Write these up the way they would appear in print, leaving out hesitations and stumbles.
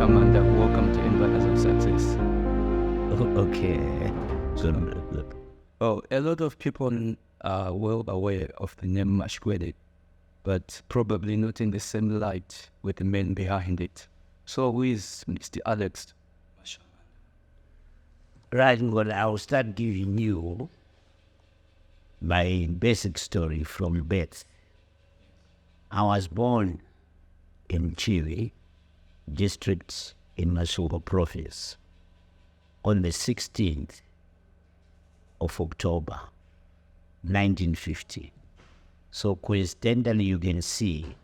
Mashamhanda. Welcome to Inventors of Success. Okay. Good. Oh, a lot of people are well aware of the name Mashwede, but probably not in the same light with the men behind it. So who is Mr. Alex Mashamhanda? Right, well, I'll start giving you my basic story from birth. I was born in Chile, district in Mashwede province, on the 16th of October, 1950. So coincidentally, you can see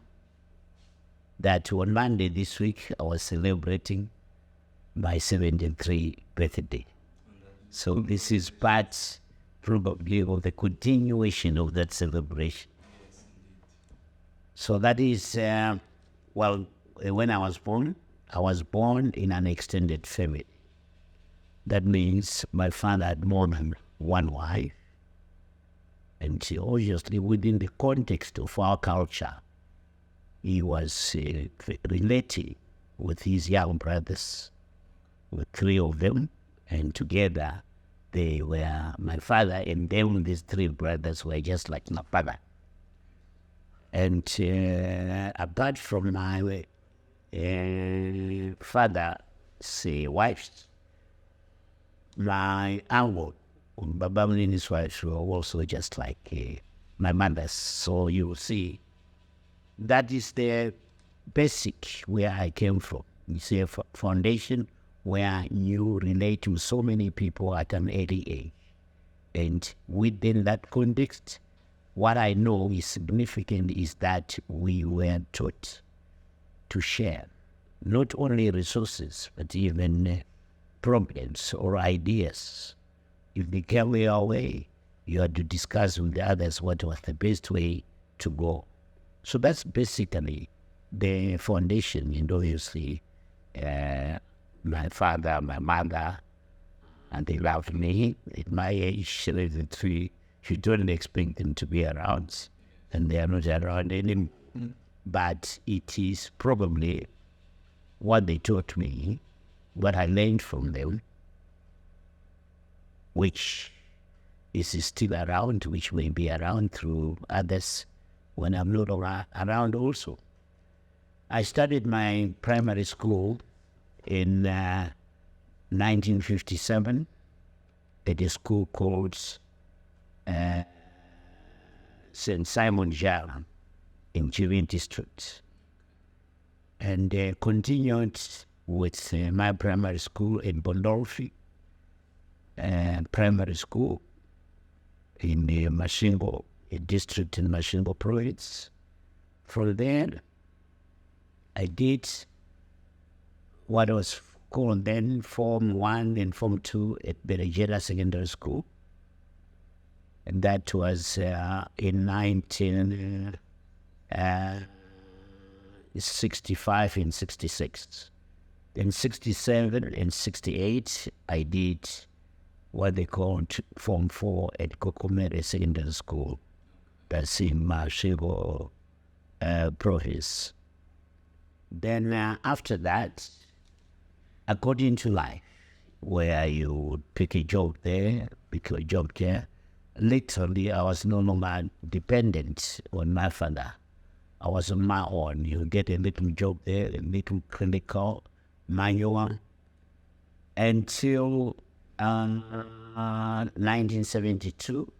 that on Monday this week, I was celebrating my 73th birthday. So this is part, probably, of the continuation of that celebration. So that is, when I was born in an extended family. That means my father had more than one wife. And obviously, within the context of our culture, he was relating with his young brothers, with three of them, and together they were my father, and then these three brothers were just like my father. And apart from my father's wives, my uncle, Baba and his wife were also just like my mother's. So you see, that is the basic where I came from. You see, a foundation where you relate to so many people at an early age. And within that context, what I know is significant is that we were taught to share not only resources, but even problems or ideas. If they came your way, you had to discuss with the others what was the best way to go. So that's basically the foundation, and obviously my father, my mother, and they loved me. At my age, 73, you don't expect them to be around, and they are not around anymore. But it is probably what they taught me, what I learned from them, which is still around, which may be around through others when I'm not around also. I started my primary school in 1957 at a school called St. Simon Jala in Chile district, and continued with my primary school in Bondolfi, primary school in Mashamhanda, a district in Mashamhanda province. From there, I did what was called then Form 1 and Form 2 at Berejera Secondary School. And that was in 1965 and 66. In 67 and 68, I did what they called Form 4 at Kokomere Secondary School. That's in Mashwede province. Then after that, according to life, where you would pick a job there, literally I was no longer dependent on my father. I was on my own. You get a little job there, a little clinical, manual, until 1972.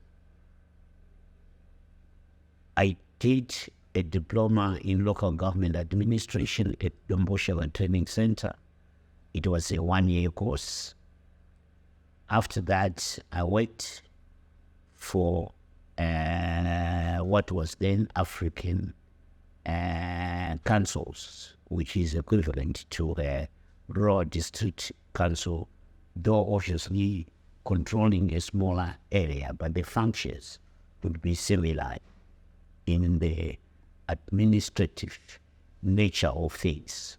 I did a diploma in local government administration at Domboshala Training Center. It was a 1-year course. After that, I worked for what was then African councils, which is equivalent to a rural district council, though obviously controlling a smaller area, but the functions would be similar in the administrative nature of things.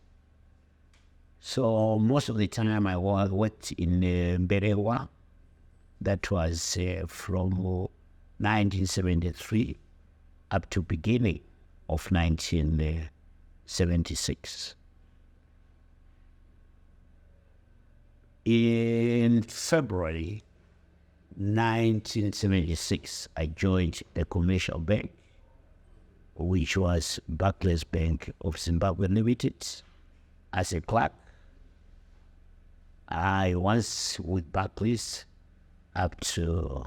So most of the time I worked in Berewa. That was from 1973 up to beginning of 1976. In February 1976, I joined the commercial bank, which was Barclays Bank of Zimbabwe Limited, as a clerk. I was with Barclays up to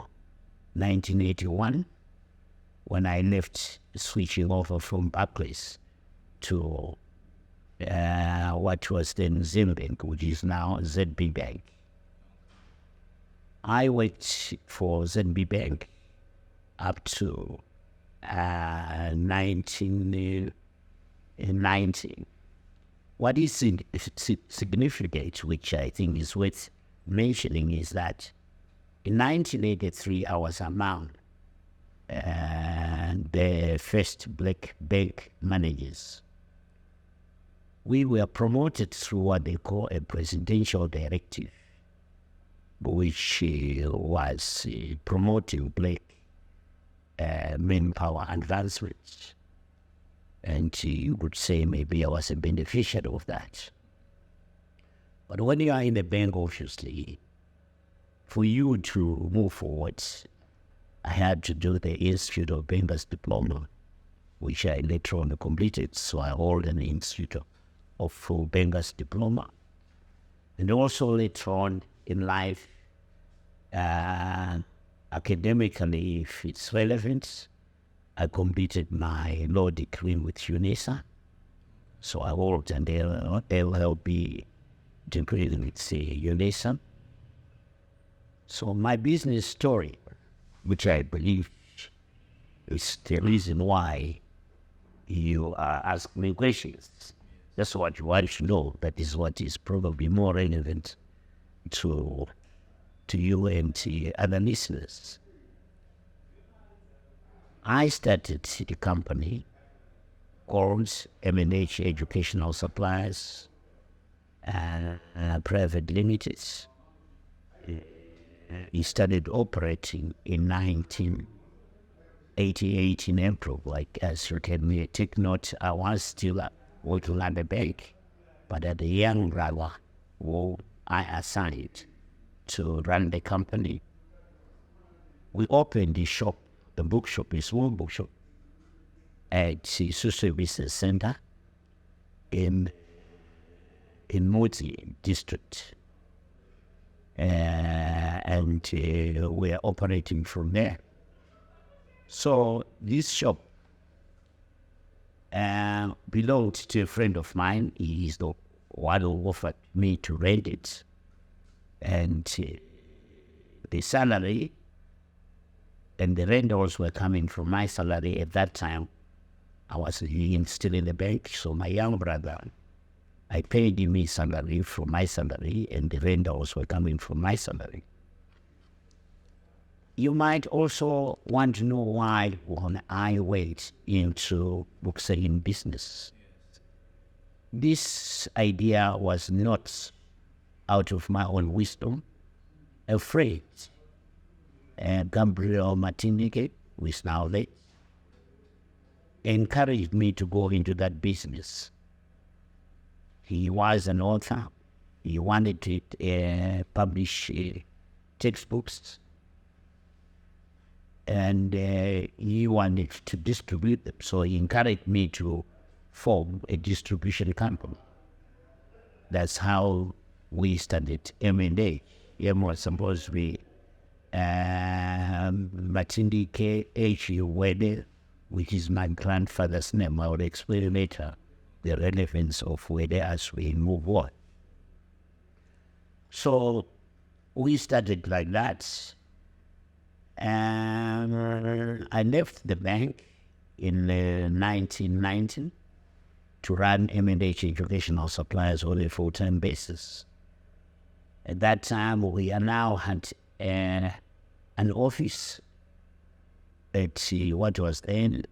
1981, when I left, switching over from Barclays to what was then Zimbank, which is now ZB Bank. I worked for ZB Bank up to 1990. What is significant, which I think is worth mentioning, is that in 1983 I was among the first black bank managers. We were promoted through what they call a presidential directive, which was promoting black manpower advancement. And you could say maybe I was a beneficiary of that. But when you are in the bank, obviously, for you to move forward, I had to do the Institute of Bankers Diploma, which I later on completed. So I hold an Institute of Bankers Diploma. And also later on in life, academically, if it's relevant, I completed my law degree with UNISA. So I hold an LLB degree with UNISA. So my business story, which I believe is the reason why you are asking me questions. That's what you want to know. That is what is probably more relevant to you and to other listeners. I started a company called M&H Educational Suppliers Private Limited. He started operating in 1988 in April. Like, as you can take note, I was still working at the bank, but at the young brother who I assigned to run the company, we opened the shop, the bookshop, a small bookshop, at the Social Business Center in Moti district. And we're operating from there. So this shop belonged to a friend of mine. He is the one who offered me to rent it. And the salary and the rentals were coming from my salary. At that time, I was still in the bank. So my young brother, I paid him his salary from my salary, and the rentals were coming from my salary. You might also want to know why when I went into book selling business. This idea was not out of my own wisdom. A friend, Gabriel Martinike, who is now late, encouraged me to go into that business. He was an author. He wanted to publish textbooks, and he wanted to distribute them. So he encouraged me to form a distribution company. That's how we started M&A. M was supposed to be Matindi K.H. Wede, which is my grandfather's name. I will explain later the relevance of Wede as we move on. So we started like that. And I left the bank in 1990 to run M&H Educational Suppliers on a full-time basis. At that time, we now had an office at what was then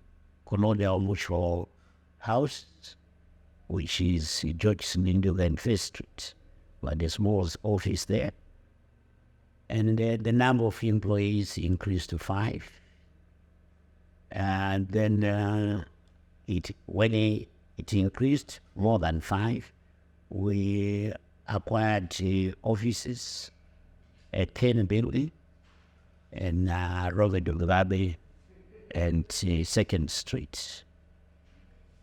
Colonial Mutual House, which is George Sninduga and First Street, but a small office there. And the number of employees increased to 5. And then when it increased more than 5, we acquired offices at Ken Building and Robert Mugabe and 2nd Street.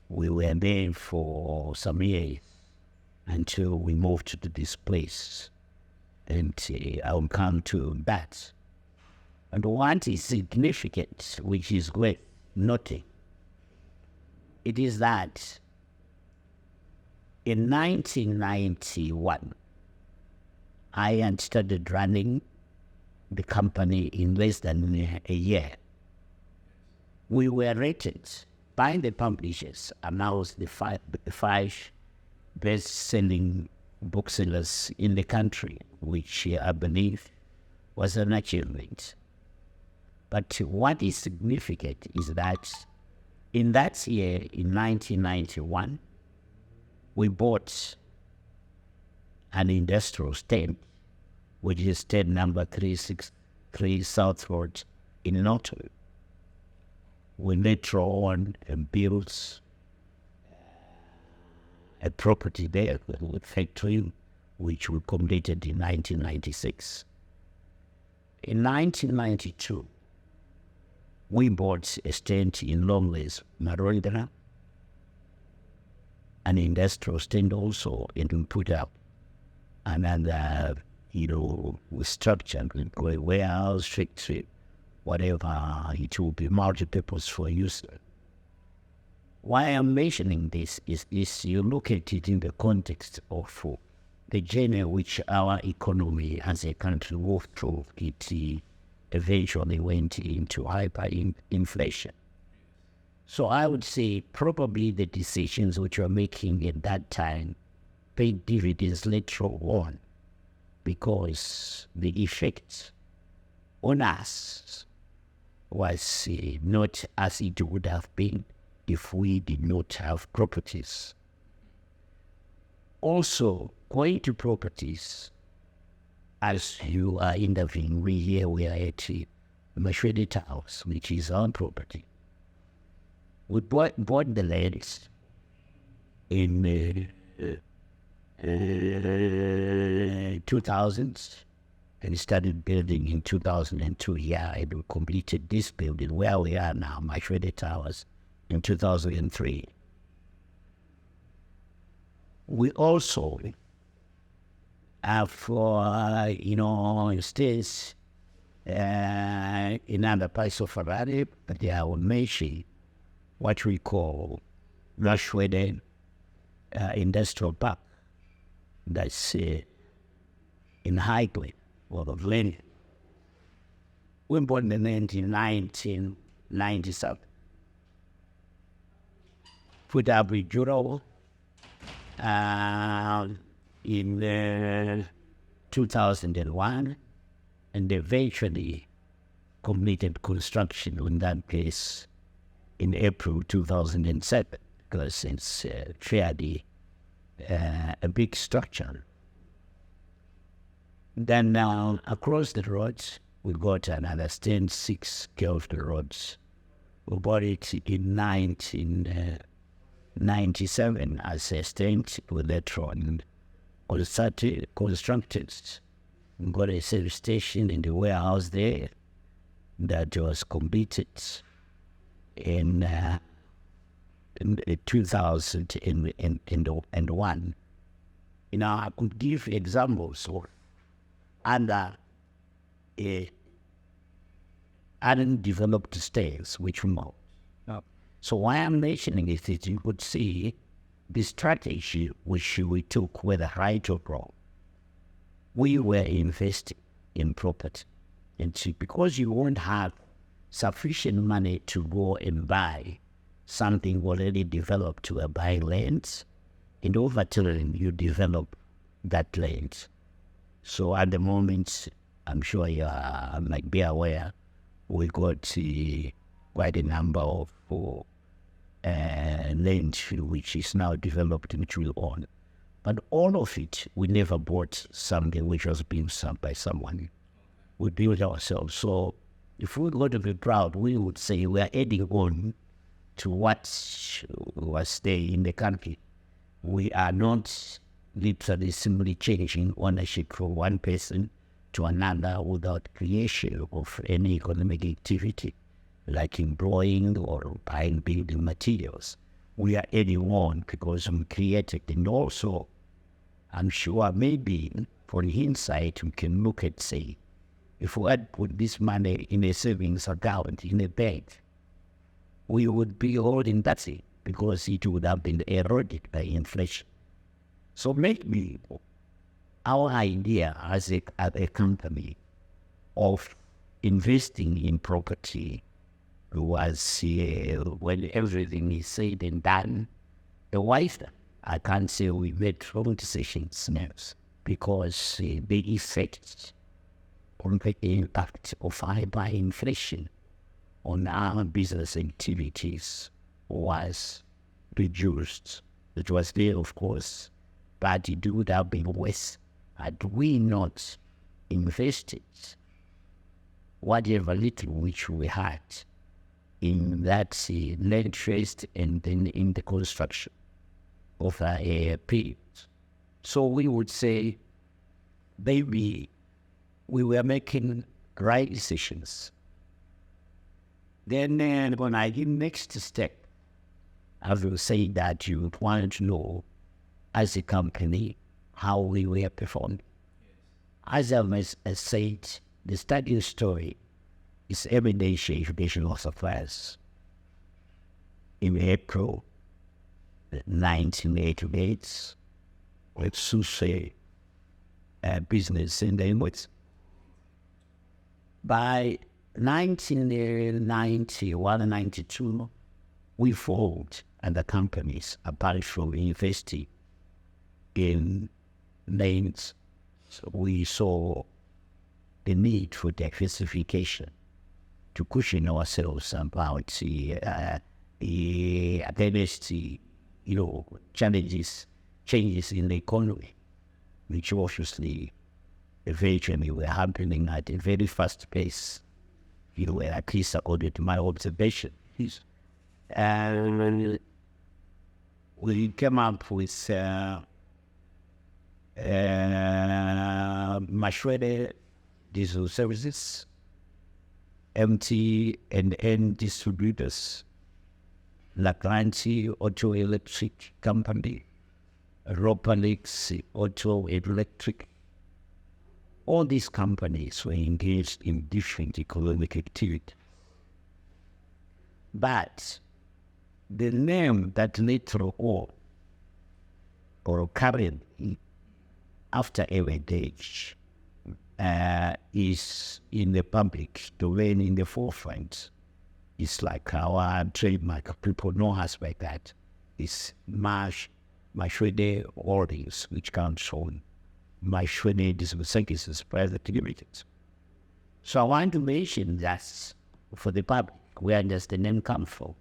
We were there for some years until we moved to this place, and I will come to that. And what is significant, which is worth noting, it is that in 1991, I had started running the company in less than a year. We were rated by the publishers, announced the five best-selling booksellers in the country, which I believe was an achievement. But what is significant is that in that year, in 1991, we bought an industrial estate, which is estate number 363 South Road in Norton. We later on built a property there with factory, which we completed in 1996. In 1992, we bought a estate in Longleys, Marondera, an industrial estate also, and we put up another, structure, warehouse, factory, whatever, it will be multi-purpose for use. Why I'm mentioning this is you look at it in the context of the journey which our economy as a country moved through. It eventually went into hyperinflation. So I would say probably the decisions which were making at that time paid dividends later on, because the effect on us was not as it would have been if we did not have properties. Also, going to properties, as you are interviewing me here, we are at Mashwede House, which is our property. We bought the lands in 2000s and started building in 2002. Yeah, and we completed this building where we are now, Mashwede Towers, in 2003. We also have, states in other parts of Harare, but they are mentioning what we call Mashwede Industrial Park. That's in Highland, or of Lenny. We bought the land in 1997. Put up with Juro in 2001, and eventually completed construction in that case in April 2007, because it's fairly a big structure. Then now across the roads, we got another 6 Kelvin roads. We bought it in 1997 as a stent with later on constructed. We got a service station in the warehouse there that was completed in 2001. I could give examples of other undeveloped states which we know. So why I'm mentioning it is you could see the strategy which we took, whether right or wrong. We were investing in property. And so because you won't have sufficient money to go and buy something already developed to buy lands, and over time you develop that land. So at the moment, I'm sure you might be aware, we got quite a number of land which is now developed and which we own. But all of it, we never bought something which was being sold by someone. We built ourselves. So if we were to be proud, we would say we are adding on to what was there in the country. We are not literally simply changing ownership from one person to another without creation of any economic activity, like employing or buying building materials. We are adding on because we created, and also I'm sure maybe for the insight we can look at, say, if we had put this money in a savings account in a bank, we would be holding that thing because it would have been eroded by inflation. So maybe our idea as a company of investing in property was, when everything is said and done, a wiser. I can't say we made wrong decisions now, because the effect on the impact of high inflation on our business activities was reduced. It was there, of course, but it would have been worse had we not invested whatever little which we had in that land trust and then in the construction of a period. So we would say maybe we were making right decisions. Then when I did next step, I will say that you would want to know as a company how we were performing. As I said, the study story is everyday educational suppliers. In April 1988, let's say business in the inwards. By 1991 and 92, we formed other companies apart from investing in names. So we saw the need for diversification to cushion ourselves about against the challenges, changes in the economy, which obviously eventually were happening at a very fast pace, at least according to my observation. And we came up with Mashwede diesel services, MT and N distributors, Lagranti Auto Electric Company, Ropalix Auto Electric. All these companies were engaged in different economic activity. But the name that later on, or currently, after heritage, is in the public domain, in the forefront. It's like our trademark. People know us by that. It's Mashwede Holdings, which comes from Mashwede Diesel Services Private Limited. So I want to mention that for the public, where does the name come from?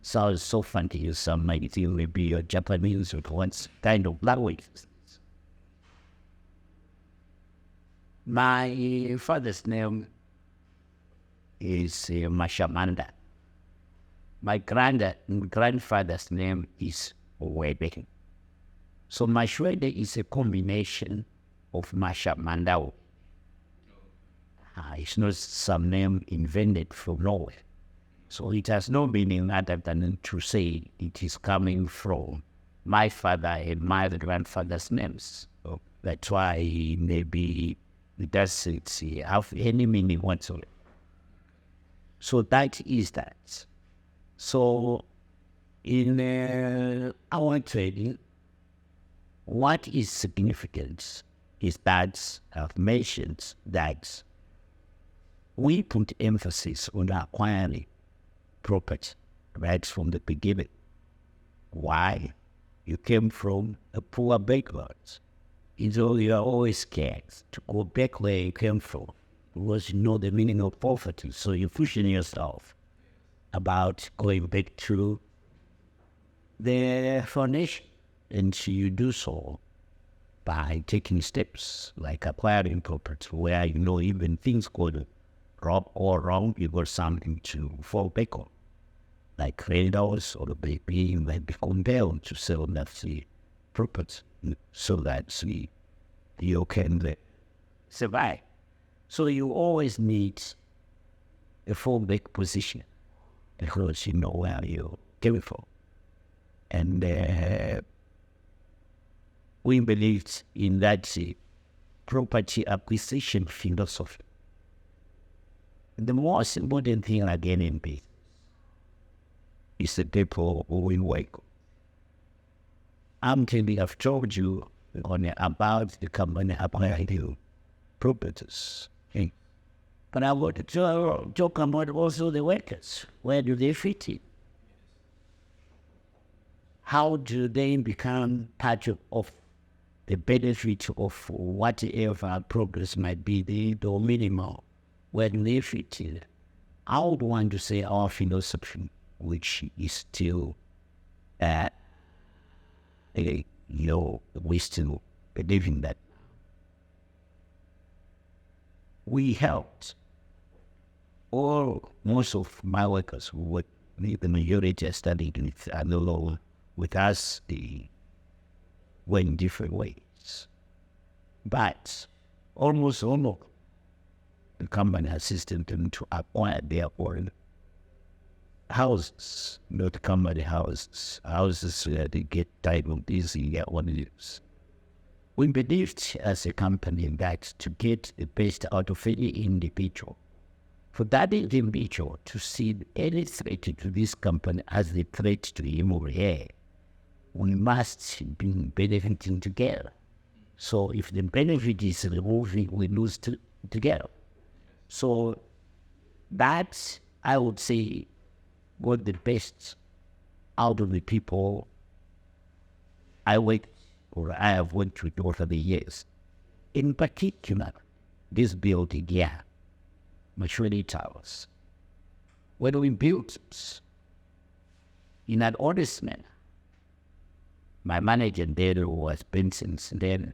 Sounds so funny. Some might think maybe a Japanese or once kind of language. My father's name is Mashamhanda. My grandfather's name is Wede. So Mashwede is a combination of Mashamhanda. It's not some name invented from nowhere. So it has no meaning other than to say it is coming from my father and my grandfather's names. So that's why maybe it doesn't have any meaning whatsoever. So that is that. So in our trading, what is significant is that I've mentioned that we put emphasis on acquiring property right from the beginning. Why? You came from a poor background. You are always scared to go back where you came from because you know the meaning of poverty. So you cushion yourself about going back to the foundation. And you do so by taking steps like acquiring property where even things go wrong, you got something to fall back on. Like creditors or maybe you might be compelled to sell that property. so that you can survive. So you always need a fallback position because you know where you're coming from. And we believed in that property acquisition philosophy. The most important thing again in business is the people who will work. I've told you about the company acquiring properties. Okay. But I want to talk about also the workers. Where do they fit in? How do they become part of the benefit of whatever progress might be, the minimal? Where do they fit in? I would want to say our philosophy, which is still, we still believe in that. We helped most of my workers who were the majority are studying with us, they went in different ways. But almost all of the company assisted them to acquire their own houses, not company houses where they get title deeds in their own use. We believed as a company that to get the best out of any individual, for that individual to see any threat to this company as a threat to him or her, we must be benefiting together. So if the benefit is removed, we lose together. So that, I would say, got the best out of the people I have worked with over the years. In particular, this building here, Mashwede Towers. When we built it, in an honest manner, my manager there, who was Benson, then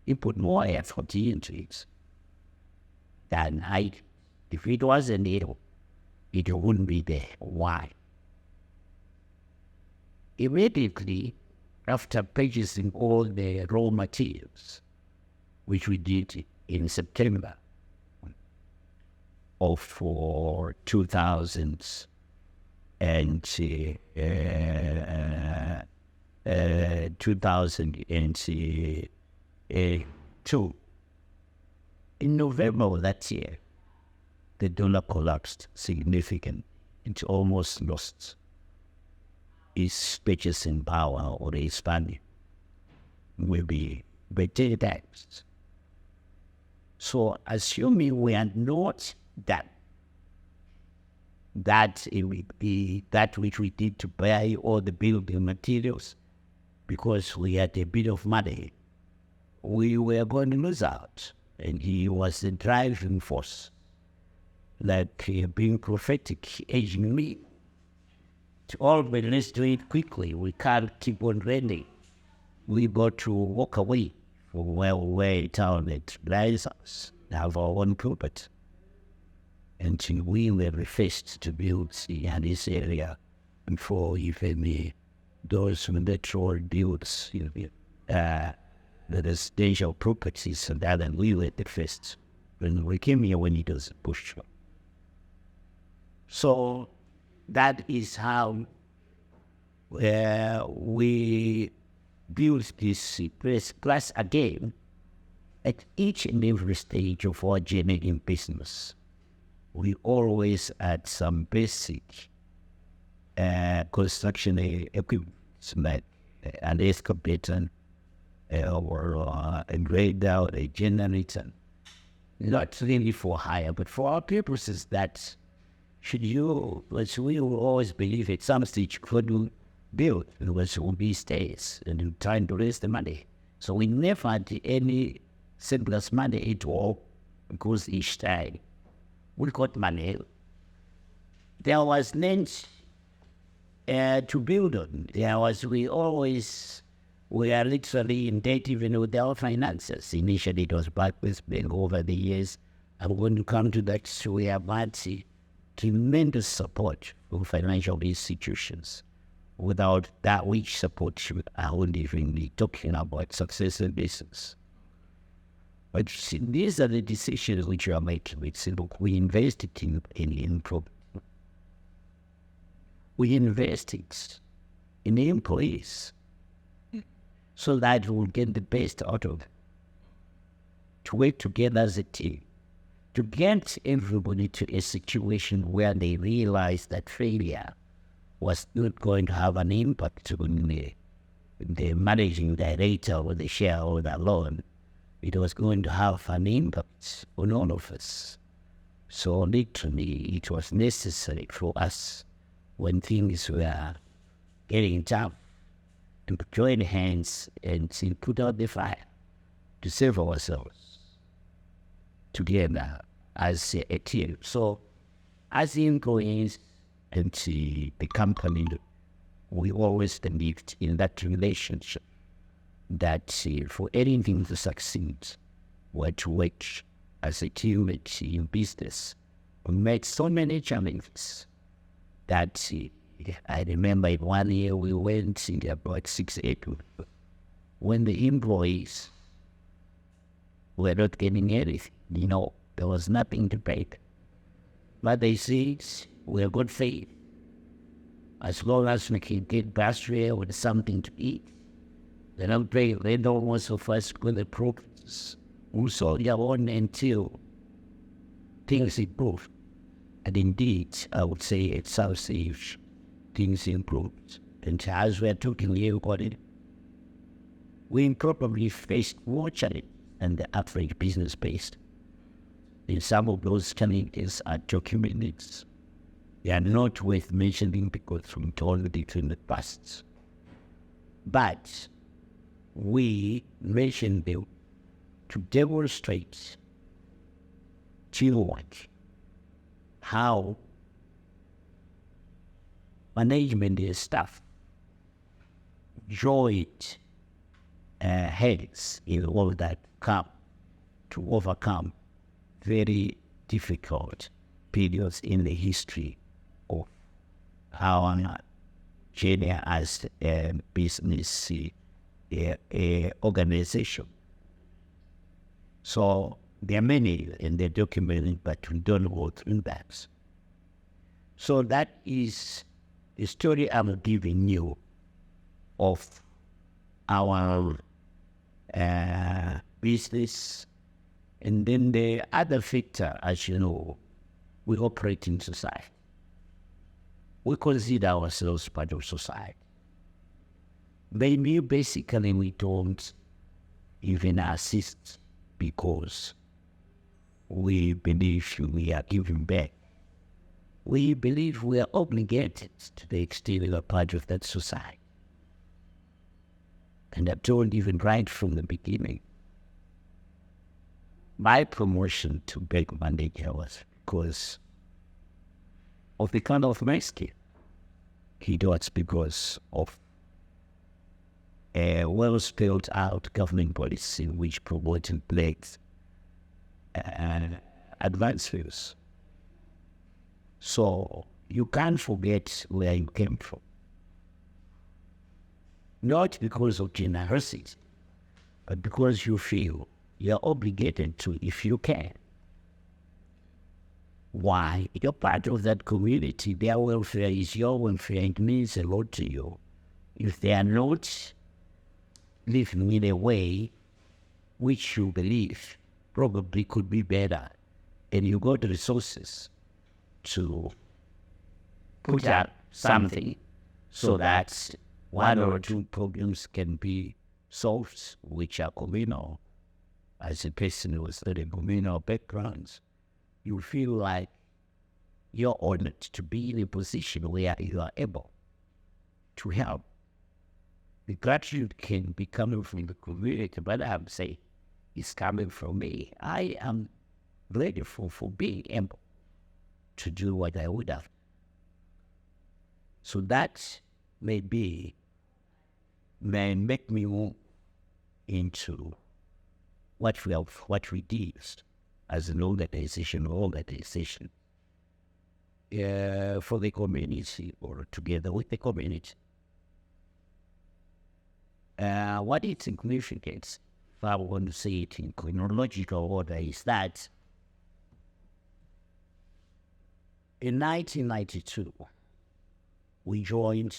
he put more effort into it than I did. If it wasn't there, it wouldn't be there. Why? Immediately after purchasing all the raw materials, which we did in September of 2002, in November of that year, the dollar collapsed significantly. It almost lost its purchasing power or its value. Will be better times. So assuming we are not that it will be that which we did to buy all the building materials, because we had a bit of money, we were going to lose out. And he was the driving force, like being prophetic, aging me. To always, let's do it quickly. We can't keep on renting. We got to walk away from where we were in town that lies us, have our own property. And we were the first to build in this area before even those metro builds, the residential properties and that, and we were the first. When we came here when it was pushed. So that is how we built this place. Plus, again, at each and every stage of our journey in business, we always had some basic construction equipment, like an excavator, or a grader, a generator. Not really for hire, but for our purposes, that we will always believe at some stage could build, because it will be stays and trying to raise the money. So we never had any surplus money at all, because each time we got money. There was land to build on. We are literally in debt even with our finances. Initially it was Barclays Bank. Over the years, I'm going to come to that. So we have had tremendous support from financial institutions Without that which support you, I wouldn't even be talking about success in business. But see, these are the decisions which you are making. We say, look, we invested in property. We invested in employees so that we'll get the best out of it. To work together as a team, to get everybody to a situation where they realize that failure was not going to have an impact on the managing director or the shareholder alone. It was going to have an impact on all of us. So literally, it was necessary for us, when things were getting tough, to join hands and to put out the fire to save ourselves together as a team. So as employees and the company, we always believed in that relationship, that for anything to succeed, we had to work as a team in business. We met so many challenges that I remember in 1 year we went in about 6-8 when the employees were not getting anything. There was nothing to pay. But they said, we're good faith. As long as we can get pastry with something to eat, they don't pay. They don't want to first with the progress. Also, they on until things improve. And indeed, I would say it sounds safe. Things improved. And as we're talking here about it, we probably faced more challenges than the average business based. And some of those challenges are documented. They are not worth mentioning because we told it in the past. But we mention them to demonstrate teamwork, how management and staff joined heads in all that come to overcome very difficult periods in the history of our journey as a business organization. So there are many in the document, but we don't go through that. So that is the story I'm giving you of our business. And then the other factor, as you know, we operate in society. We consider ourselves part of society. Maybe basically we don't even assist because we believe we are giving back. We believe we are obligated to the extent we are part of that society. And I told even right from the beginning, my promotion to bank manager was because of the kind of my skill. It was because of a well-spelled out government policy which promoted blacks and advanced views. So you can't forget where you came from. Not because of generosity, but because you feel you're obligated to, if you can. Why? You're part of that community. Their welfare is your welfare. It means a lot to you. If they are not living in a way which you believe probably could be better, and you got resources to put out something so that one or two problems can be solved, which are communal. As a person who was studying communal backgrounds, you feel like you're honored to be in a position where you are able to help. The gratitude can be coming from the community, but I'm saying it's coming from me. I am grateful for being able to do what I would have. So that may make me move into what we did as an organization for the community or together with the community. What is significant, if I want to say it in chronological order, is that in 1992, we joined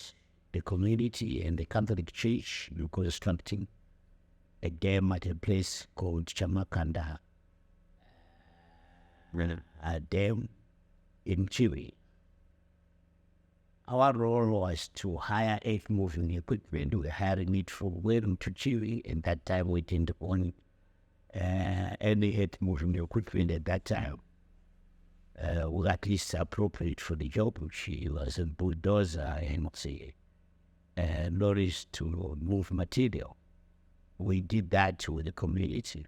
the community and the Catholic Church in constructing a dam at a place called Mashamhanda, a dam in Chile. Our role was to hire earth-moving equipment. We hired it from Wellington to Chile. At that time, we didn't own any earth-moving equipment at that time. We at least appropriate for the job, which was a bulldozer and lorries to move material. We did that with the community.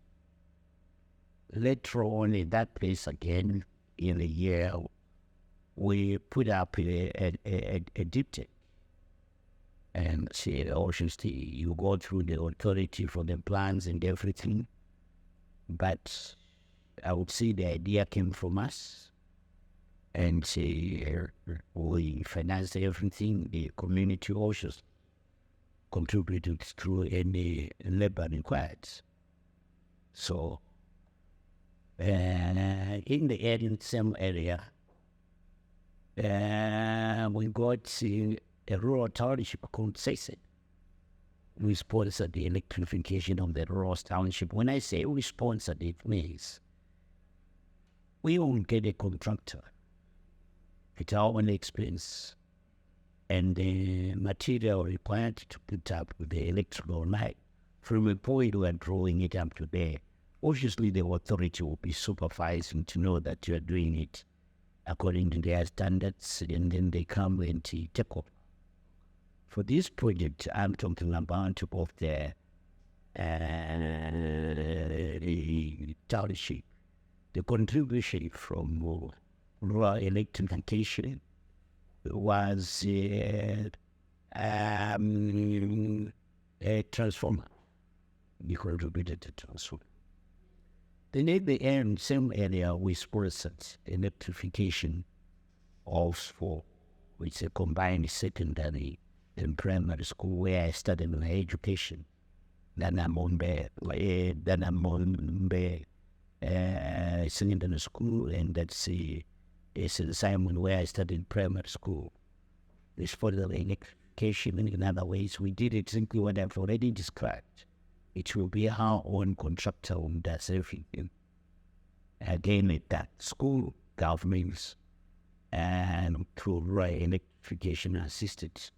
Later on in that place again, in a year, we put up a deep tech. And obviously you go through the authority for the plans and everything. But I would say the idea came from us. And we financed everything. The community also contributed through any labor required. So, in the area, same area, we got a rural township called Sese. We sponsored the electrification of the rural township. When I say we sponsored, it means we won't get a contractor. It's our own expense. And the material required to put up the electrical line, from the point we are drawing it up to there, obviously the authority will be supervising to know that you are doing it according to their standards, and then they come and take up. For this project, I'm talking about both the township, the contribution from rural electrification was a transformer. We contributed to transformer. Then at the end, same area, we sponsored electrification of which a combined secondary and primary school where I studied my education. Then I'm on secondary school, and that's it's the Simon where I studied primary school. This further electrification in other ways. We did exactly what I've already described. It will be our own contractor who does everything. Again, at that school, governments, and through rural electrification assisted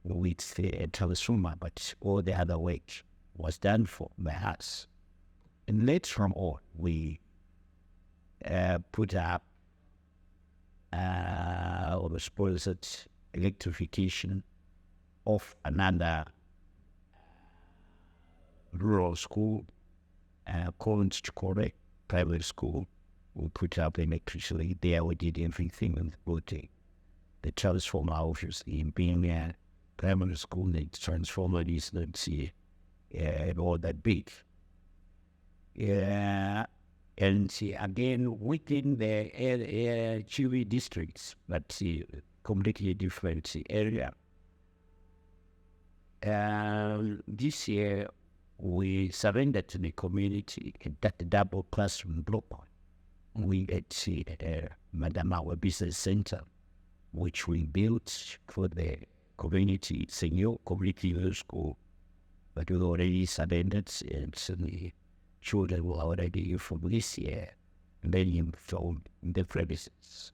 with a transformer, but all the other work was done by us. And later on, we put up or sponsored electrification of another rural school called Chikore Private School. We put up electricity there. We did everything with the transformer, obviously, in being a primary school, the transformer is not all that big. And again, within the Chiwi districts, but completely different area. This year, we surrendered to the community that double classroom block. We had Madam our business center, which we built for the community. It's a new community school, but we already surrendered, and so the children were already from this year, many from the premises.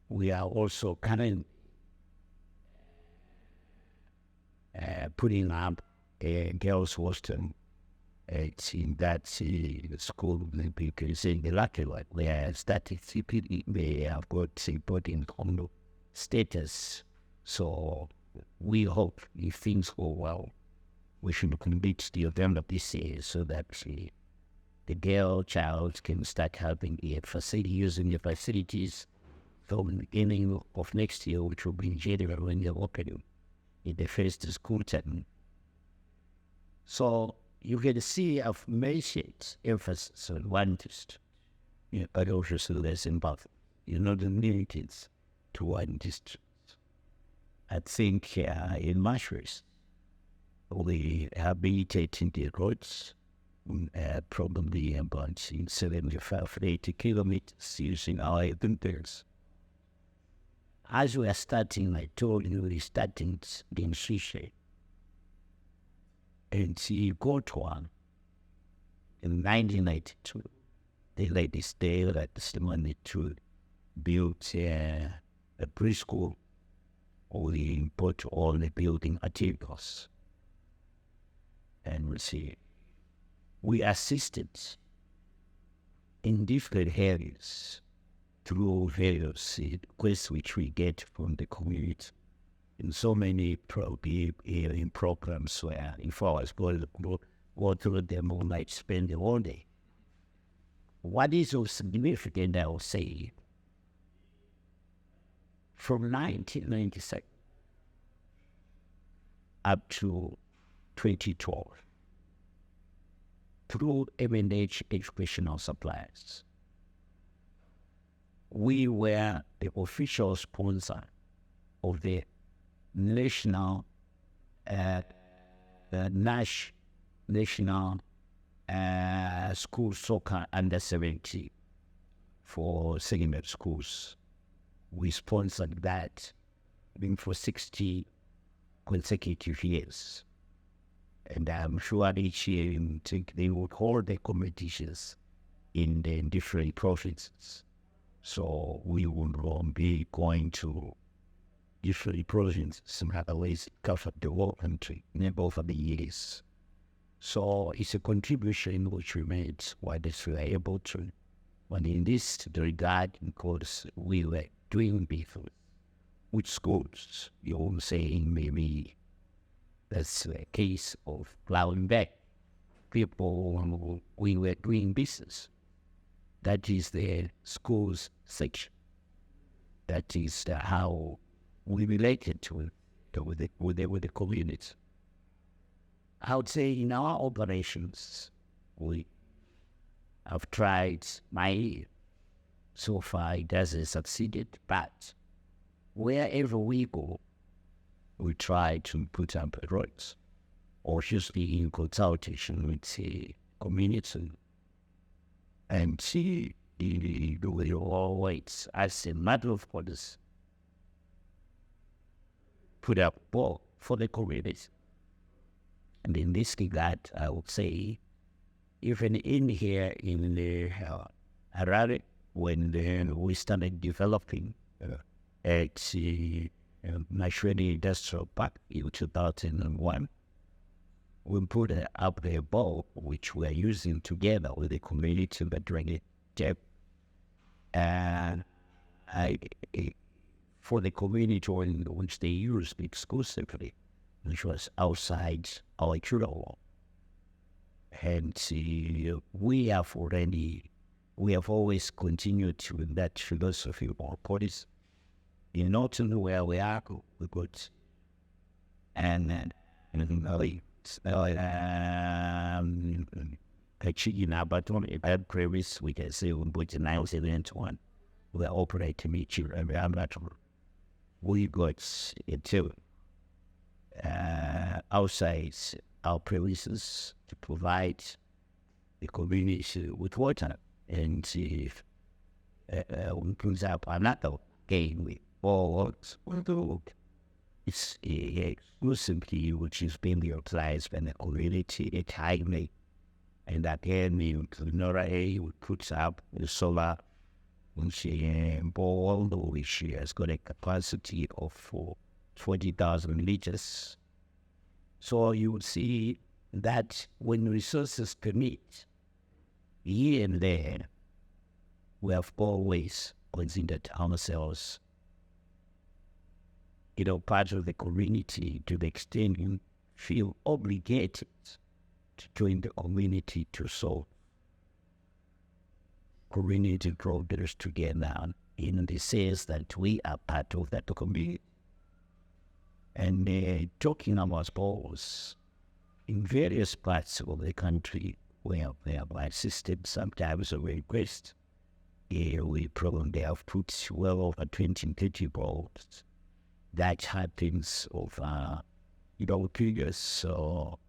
We are also currently putting up a girls' hostel. It's in that school, because in the latter one, we are starting CPD, they have got supporting condo status. So we hope if things go well, we should complete the event of this year so that the girl child can start having a facility, using the facilities from the beginning of next year, which will be in January when they're opening in the first school term. So you can see I've mentioned emphasis on one district, but also there's about, the limited to one district. I think in Mashwede, rehabilitating the roads, probably about 75 to 80 kilometers using our buildings. As we are starting, I told you, we're starting in Shisha. And he got one in 1992. The ladies there at the money to build a preschool. We put all the building materials. And we see, we assisted in different areas through various requests which we get from the community. In so many programs where if I was going to go through them, I might spend the whole day. What is so significant, I will say, from 1997 up to 2012, through M&H Educational Supplies, we were the official sponsor of the national school soccer under 17 for segment schools. We sponsored that for 60 consecutive years. And I'm sure each year they would hold the competitions in the different provinces. So we would be going to different provinces, some other ways cover the whole country in both of the years. So it's a contribution which we made while we were able to. But in this regard, because we were doing business with schools, you're saying maybe that's a case of plowing back. People, we were doing business. That is the schools section. That is how we related to it with the community. I would say in our operations, we have tried so far it hasn't succeeded, but wherever we go, we try to put up roads, or just be in consultation with the community and see we always, as a matter of course, put up ball for the community. And in this regard, I would say, even in here in the Harare, when we started developing at the Mashwede Industrial Park in 2001, we put up a ball which we are using together with the community veteran tap, and for the community which they used exclusively, which was outside our children. And we have always continued to that philosophy of policy. You know, to know where we are, we got, actually in Abaton, at previous, we can say we put 971, we are operating each year, and we got into outside our premises to provide the community with water. And if we put up another game with all it's exclusively which is being utilized by the community at Haile. And again, we put up the solar ball, which has got a capacity of 40,000 liters. So you will see that when resources permit, here and there, we have always considered ourselves, part of the community to the extent you feel obligated to join the community to solve community problems together in the sense that we are part of that community. And talking about balls, in various parts of the country where my system sometimes a request, we probably have put well over 20, 30 balls. That happens over curious, so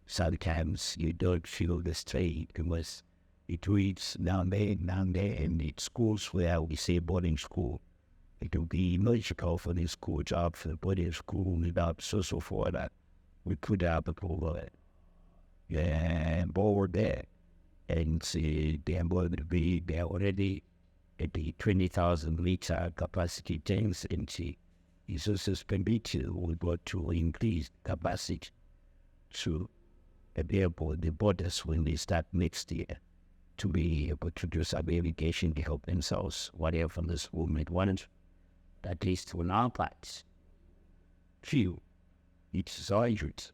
sometimes you don't feel the strain because it reads down there, and it's schools where we say boarding school. It will be logical for the school job, for the boarding school, without so for that. We could have people board there and say they're going to be there already at the 20,000 liter capacity tanks, and it's also permitted we got to increase capacity to be able the borders when they start next year to be able to do some irrigation to help themselves, whatever this movement wants, at least on our part. Few, it's urgent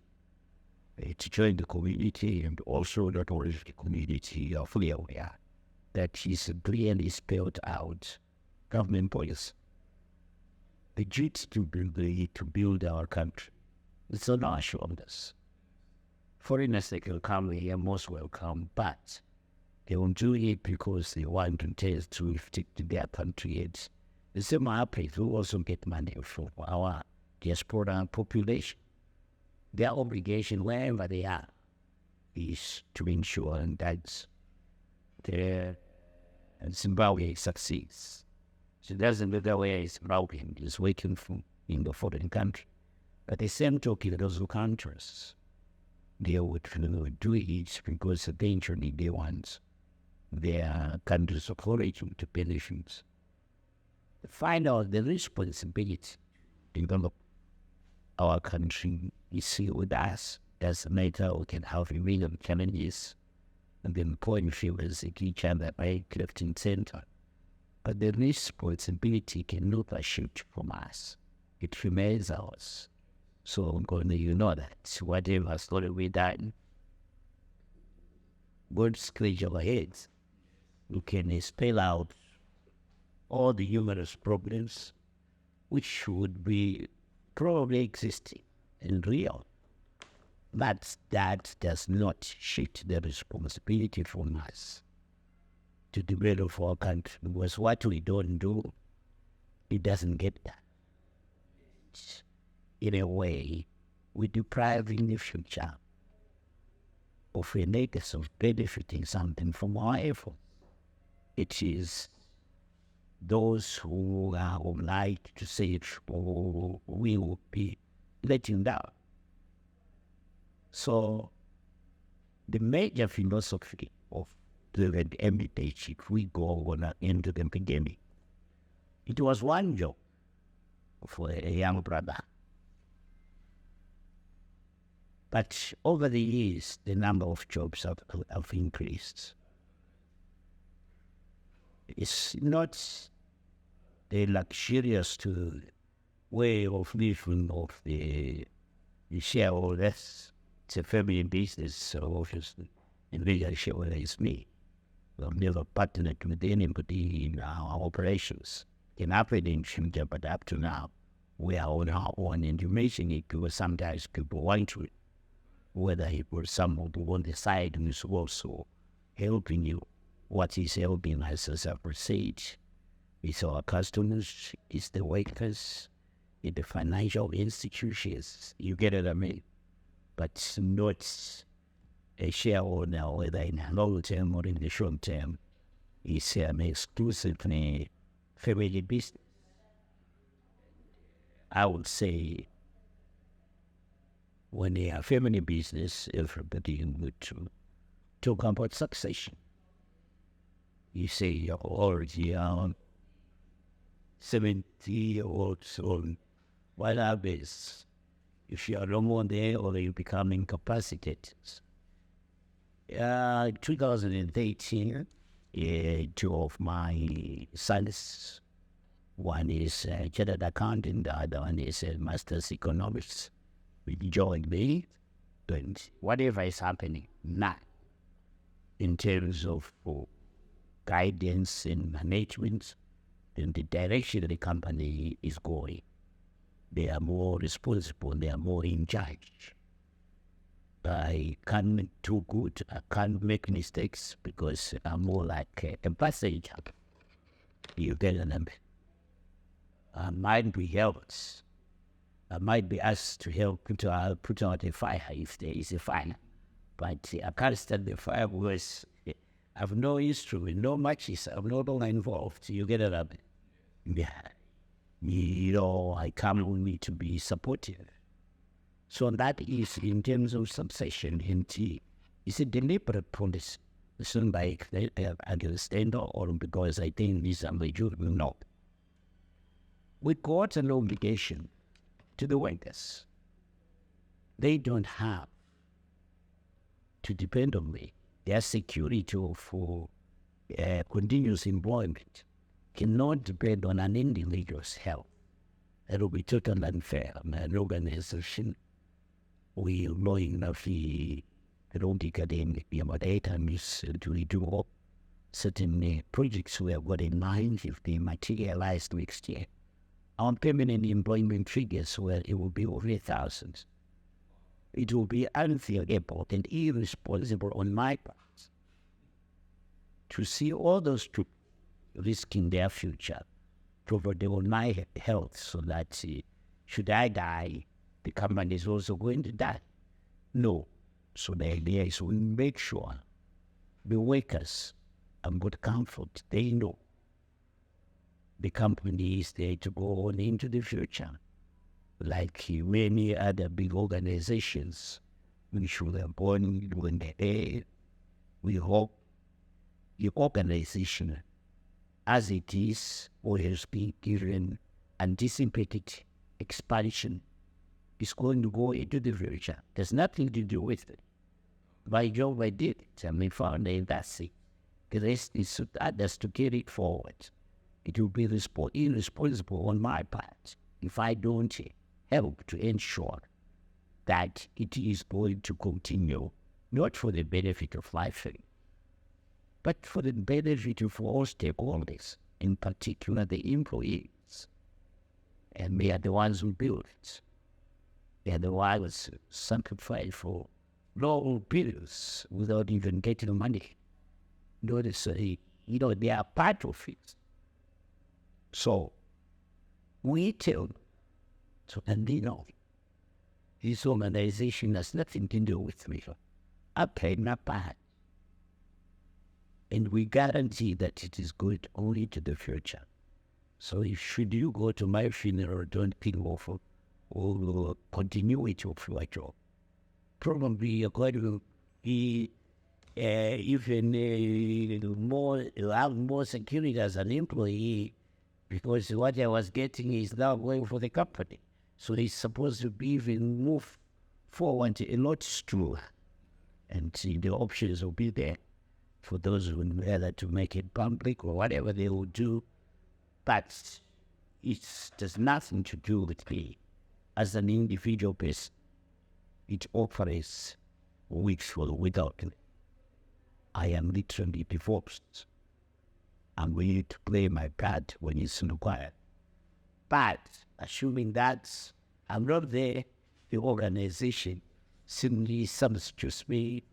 to join the community, and also not only the community are fully aware that is clearly spelled out government policy. The duty to build our country. It's on our shoulders. Foreigners, they can come here, most welcome, but they won't do it because they want to stick to their country. It's the same place who also get money from our diaspora population. Their obligation, wherever they are, is to ensure that Zimbabwe succeeds. So it doesn't matter where Zimbabwe is waiting for in the foreign country. But the same token, those countries, they would do it because eventually they want their countries of origin to benefit. Find out the responsibility to develop our country is with us. Doesn't matter, we can have a million challenges and then point fingers at each other right, left, and center. But the responsibility cannot be shipped from us. It remains ours. So you know that whatever has got to be done, God schedule ahead. You can spell out all the numerous problems which would be probably existing and real. But that does not shift the responsibility from us to develop our country, because what we don't do, it doesn't get done. In a way, we deprive in the future of a legacy of benefiting something from our effort. It is those who are obliged to say it, or we will be letting down. So, the major philosophy of the heritage, if we go on into the beginning, it was one job for a young brother. But over the years, the number of jobs have increased. It's not the luxurious way of living of the shareholders. It's a family business, so obviously, and the shareholder is me. We've never partnered with anybody in our operations. It can happen in future, but up to now, we are on our own, and you mention it because sometimes people want to, whether it was someone on the side who is also helping you. What is helping us as a proceed? It's our customers, it's the workers, it's the financial institutions. You get what I mean? But not a shareholder, whether in the long term or in the short term. It's an exclusively family business. I would say when they are family business, everybody would talk about succession. You say you're already 70-year-olds on what happens if you are no more there or you become incapacitated. 2013, two of my sons, one is a chartered accountant, the other one is a master's economics, joined me. And whatever is happening now in terms of guidance and management and the direction the company is going, they are more responsible, they are more in charge. I can't do good, I can't make mistakes because I'm more like a passenger. You get what I mean? Mind be helps. I might be asked to help put out a fire if there is a fire. But I can't start the fire because I have no instrument, no matches. I'm no longer involved. You get it up? Yeah. I come only to be supportive. So that is in terms of succession. It's a deliberate policy. It's not like I understand or because I think this is my job. No. We got an obligation to the workers. They don't have to depend on me. Their security for continuous employment cannot depend on an individual's health. It will be totally unfair. An organization, we know enough around the academic, about 8 times to do certain projects we have got in mind if they materialize next year. Our permanent employment figures where it will be over 1,000. It will be unthinkable and irresponsible on my part to see all those people risking their future over my health so that should I die, the company is also going to die. No. So the idea is we make sure the workers have got comfort. They know the company is there to go on into the future. Like many other big organizations, we should have born when we hope the organization as it is or has been given anticipated expansion is going to go into the future. There's nothing to do with it. My job, I did it. I mean, found that's it. The rest is others to carry it forward. It will be irresponsible on my part if I don't help to ensure that it is going to continue, not for the benefit of life, but for the benefit of all stakeholders, in particular the employees. And they are the ones who build it. They are the ones sacrificed for long periods without even getting money. Notice, they are part of it. So, we tell them, and they know, this organization has nothing to do with me. I paid my part. And we guarantee that it is good only to the future. So should you go to my funeral, don't think of or continuity of your job. Probably you're going to be even more, have more security as an employee because what I was getting is now going for the company. So it's supposed to be even move forward a lot stronger. And the options will be there for those who would rather to make it public or whatever they will do. But it has nothing to do with me as an individual person. It operates without me. I am literally divorced. I'm willing to play my part when it's required. But assuming that I'm not there, the organization simply substitutes me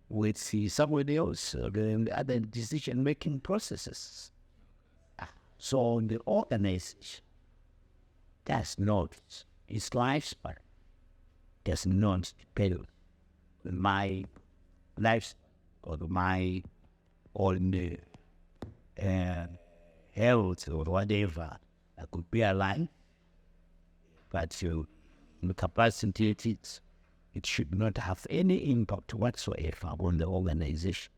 with somebody else doing other decision-making processes. So the organization does not, its lifespan does not depend on my lifespan or my own health or whatever. I could be alive, but the capacity it should not have any impact whatsoever on the organization.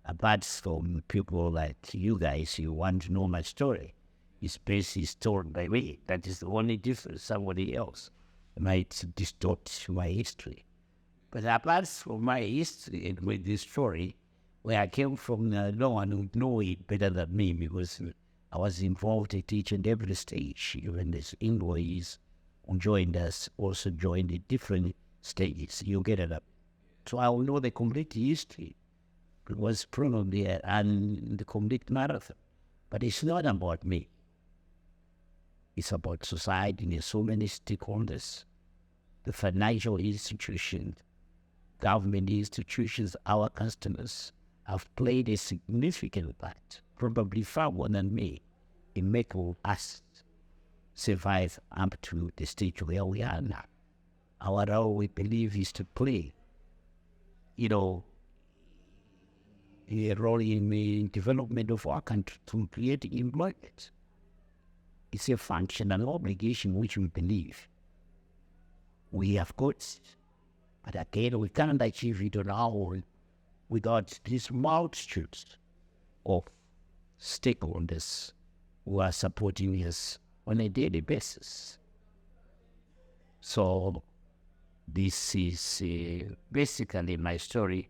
Apart from people like you guys, you want to know my story. It's basically told by me. That is the only difference. Somebody else might distort my history. But apart from my history and with this story, where I came from, no one would know it better than me because I was involved at each and every stage. Even as employees who joined us also joined at different stages. You get it up. So I will know the complete history. It was probably the complete marathon. But it's not about me. It's about society. There's so many stakeholders. The financial institutions, government institutions, our customers have played a significant part, probably far more than me, in making us survive up to the stage where we are now. Our role, we believe, is to play, a role in the development of our country to create employment. It's a function and obligation which we believe we have got. But again, we can't achieve it on our own without these multitudes of stakeholders who are supporting us on a daily basis. So this is basically my story